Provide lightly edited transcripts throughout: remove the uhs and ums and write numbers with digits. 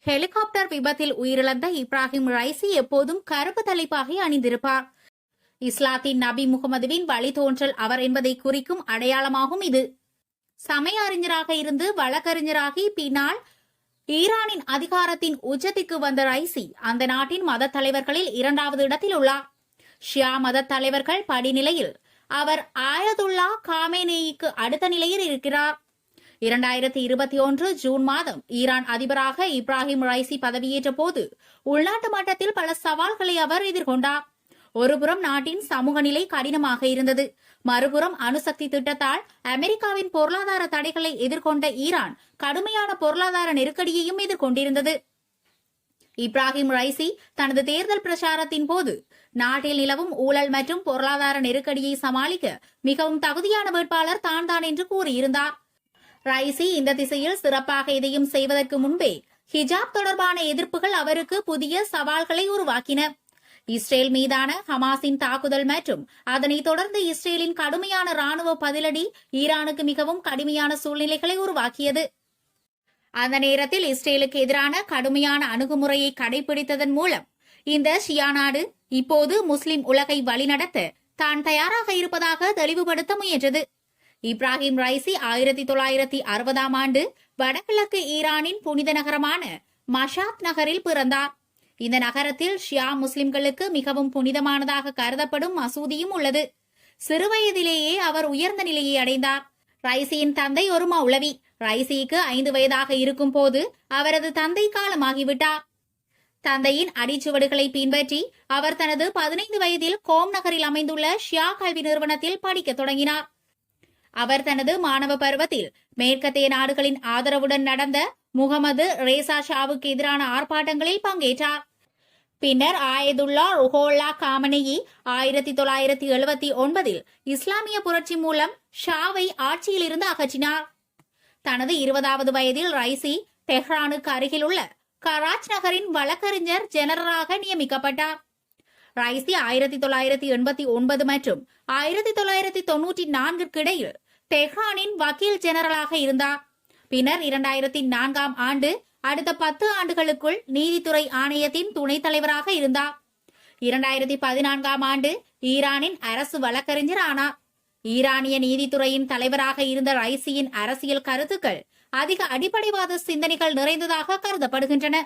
Helicopter விபத்தில் உயிரிழந்த Ebrahim Raisi எப்போதும் கருப்பு தலைப்பாகை அணிந்திருப்பார். இஸ்லாத்தின் நபி முகமதுவின் வழித்தோன்றல் அவர் என்பதை குறிக்கும் அடையாளமாகும் இது. சமய அறிஞராக இருந்து வழக்கறிஞராகி பின்னால் ஈரானின் அதிகாரத்தின் உச்சத்திற்கு வந்த ரைசி அந்த நாட்டின் மத தலைவர்களில் 2வது இடத்தில் உள்ளார். ஷியா மத தலைவர்கள் படிநிலையில் அவர் ஆயதுல்லா காமேனேயிக்கு அடுத்த நிலையில் இருக்கிறார். 2021 ஜூன் மாதம் ஈரான் அதிபராக இப்ராஹிம் ரைசி பதவியேற்ற போது உள்நாட்டு மட்டத்தில் பல சவால்களை அவர் எதிர்கொண்டார். ஒருபுறம் நாட்டின் சமூக நிலை கடினமாக இருந்தது, மறுபுறம் அணுசக்தி திட்டத்தால் அமெரிக்காவின் பொருளாதார தடைகளை எதிர்கொண்ட ஈரான் கடுமையான பொருளாதார நெருக்கடியையும் எதிர்கொண்டிருந்தது. இப்ராஹிம் ரைசி தனது தேர்தல் பிரச்சாரத்தின் போது நாட்டில் நிலவும் ஊழல் மற்றும் பொருளாதார நெருக்கடியை சமாளிக்க மிகவும் தகுதியான வேட்பாளர் தான் என்று கூறியிருந்தார். ரைசி இந்த திசையில் சிறப்பாக எதையும் செய்வதற்கு முன்பே ஹிஜாப் தொடர்பான எதிர்ப்புகள் அவருக்கு புதிய சவால்களை உருவாக்கின. இஸ்ரேல் மீதான ஹமாஸின் தாக்குதல் மற்றும் அதனைத் தொடர்ந்து இஸ்ரேலின் கடுமையான ராணுவ பதிலடி ஈரானுக்கு மிகவும் கடுமையான சூழ்நிலைகளை உருவாக்கியது. அந்த நேரத்தில் இஸ்ரேலுக்கு எதிரான கடுமையான அணுகுமுறையை கடைபிடித்ததன் மூலம் இந்த ஷியா நாடு இப்போது முஸ்லிம் உலகை வழிநடத்த தான் தயாராக இருப்பதாக தெளிவுபடுத்த முயன்றது. இப்ராஹிம் ரைசி 1960ஆம் ஆண்டு வடகிழக்கு ஈரானின் புனித நகரமான மஷாத் நகரில் பிறந்தார். இந்த நகரத்தில் ஷியா முஸ்லிம்களுக்கு மிகவும் புனிதமானதாக கருதப்படும் மசூதியும் உள்ளது. சிறுவயதிலேயே அவர் உயர்ந்த நிலையை அடைந்தார். ரைசியின் தந்தை ஒரு மௌலவி. ரைசிக்கு 5 வயதாக இருக்கும் போது அவரது தந்தை காலமாகிவிட்டார். தந்தையின் அடிச்சுவடுகளை பின்பற்றி அவர் தனது 15 வயதில் கோம் நகரில் அமைந்துள்ள ஷியா கல்வி நிறுவனத்தில் படிக்க தொடங்கினார். அவர் தனது மாணவ பருவத்தில் மேற்கத்திய நாடுகளின் ஆதரவுடன் நடந்த முகமது ரேசா ஷாவுக்கு எதிரான ஆர்ப்பாட்டங்களில் பங்கேற்றார். பின்னர் ஆயதுல்லா ருஹோல்லா காமனேயி 1979இல் இஸ்லாமிய புரட்சி மூலம் ஷாவை ஆட்சியில் இருந்து அகற்றினார். தனது 20வது வயதில் ரைசி டெஹ்ரானுக்கு அருகில் உள்ள கராச் நகரின் வழக்கறிஞர் ஜெனரலாக நியமிக்கப்பட்டார். ரைசி 1989 மற்றும் 1994 இடையில் டெஹ்ரானின் வக்கீல் ஜெனரலாக இருந்தார். பின்னர் 2004ஆம் ஆண்டு அடுத்த 10 ஆண்டுகளுக்குள் நீதித்துறை ஆணையத்தின் துணைத் தலைவராக இருந்தார். 2014ஆம் ஆண்டு ஈரானின் அரசு வழக்கறிஞர் ஆனார். ஈரானிய நீதித்துறையின் தலைவராக இருந்த ரைசியின் அரசியல் கருத்துக்கள் அதிக அடிப்படைவாத சிந்தனைகள் நிறைந்ததாக கருதப்படுகின்றன.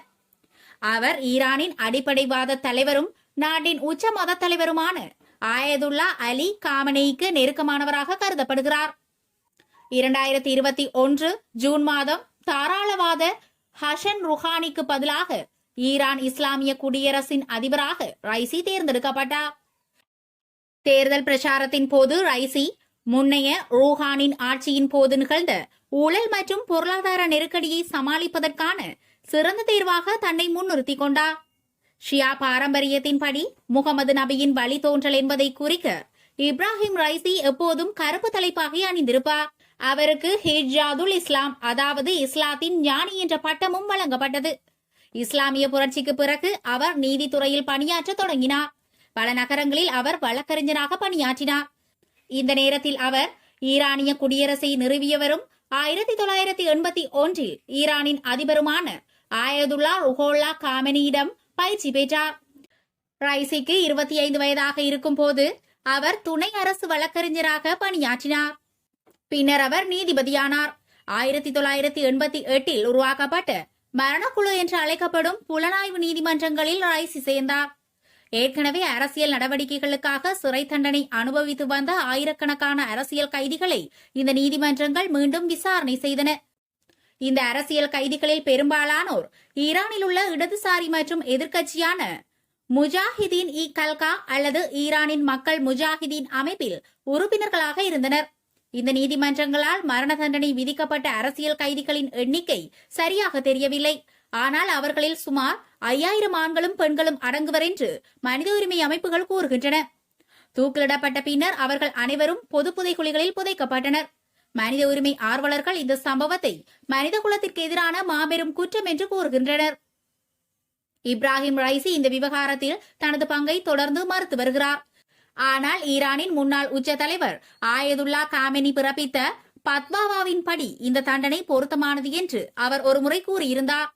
அவர் ஈரானின் அடிப்படைவாத தலைவரும் நாட்டின் உச்ச மத தலைவருமான ஆயதுல்லா அலி காமனேயிக்கு நெருக்கமானவராக கருதப்படுகிறார். 2021 ஜூன் மாதம் தாராளவாத ஹசன் ருஹானிக்கு பதிலாக ஈரான் இஸ்லாமிய குடியரசின் அதிபராக ரைசி தேர்ந்தெடுக்கப்பட்டார். தேர்தல் பிரச்சாரத்தின் போது ரைசி முன்னைய ரூஹானின் ஆட்சியின் போது நிகழ்ந்த ஊழல் மற்றும் பொருளாதார நெருக்கடியை சமாளிப்பதற்கான சிறந்த தேர்வாக தன்னை முன்னிறுத்திக் கொண்டார். ஷியா பாரம்பரியத்தின்படி முகமது நபியின் வழித்தோன்றல் என்பதை குறிக்க இப்ராஹிம் ரைசி எப்போதும் கருப்பு தலைப்பாகை அணிந்திருப்பார். அவருக்கு ஹிஜாதுல் இஸ்லாம், அதாவது இஸ்லாத்தின் ஞானி என்ற பட்டமும் வழங்கப்பட்டது. இஸ்லாமிய புரட்சிக்கு பிறகு அவர் நீதித்துறையில் பணியாற்ற தொடங்கினார். பல நகரங்களில் அவர் வழக்கறிஞராக பணியாற்றினார். இந்த நேரத்தில் அவர் ஈரானிய குடியரசை நிறுவியவரும் 1981இல் ஈரானின் அதிபருமான ஆயதுல்லா ருஹோல்லா காமெனியிடம் பயிற்சி பெற்றார். ரைசிக்கு 25 வயதாக இருக்கும் போது அவர் துணை அரசு வழக்கறிஞராக பணியாற்றினார். பின்னர் அவர் நீதிபதியானார். 1988இல் உருவாக்கப்பட்ட மரணக்குழு என்று அழைக்கப்படும் புலனாய்வு நீதிமன்றங்களில் ரைசி சேர்ந்தார். ஏற்கனவே அரசியல் நடவடிக்கைகளுக்காக சிறை தண்டனை அனுபவித்து வந்த ஆயிரக்கணக்கான அரசியல் கைதிகளை இந்த நீதிமன்றங்கள் மீண்டும் விசாரணை செய்தன. இந்த அரசியல் கைதிகளில் பெரும்பாலானோர் ஈரானில் உள்ள இடதுசாரி மற்றும் எதிர்க்கட்சியான முஜாஹிதீன் இ கல்கா அல்லது ஈரானின் மக்கள் முஜாஹிதீன் அமைப்பில் உறுப்பினர்களாக இருந்தனர். இந்த நீதிமன்றங்களால் மரண தண்டனை விதிக்கப்பட்ட அரசியல் கைதிகளின் எண்ணிக்கை சரியாக தெரியவில்லை. ஆனால் அவர்களில் சுமார் 5000 ஆண்களும் பெண்களும் அடங்குவர் என்று மனித உரிமை அமைப்புகள் கூறுகின்றன. தூக்கிலிடப்பட்ட பின்னர் அவர்கள் அனைவரும் பொது புதைக்குழிகளில் புதைக்கப்பட்டனர். மனித உரிமை ஆர்வலர்கள் இந்த சம்பவத்தை மனித குலத்திற்கு எதிரான மாபெரும் குற்றம் என்று கூறுகின்றனர். இப்ராஹிம் ரைசி இந்த விவகாரத்தில் தனது பங்கை தொடர்ந்து மறுத்து வருகிறார். ஆனால் ஈரானின் முன்னாள் உச்ச தலைவர் ஆயதுல்லா காமெனி பிறப்பித்த பத்வாவின் படி இந்த தண்டனை பொருத்தமானது என்று அவர் ஒருமுறை கூறியிருந்தார்.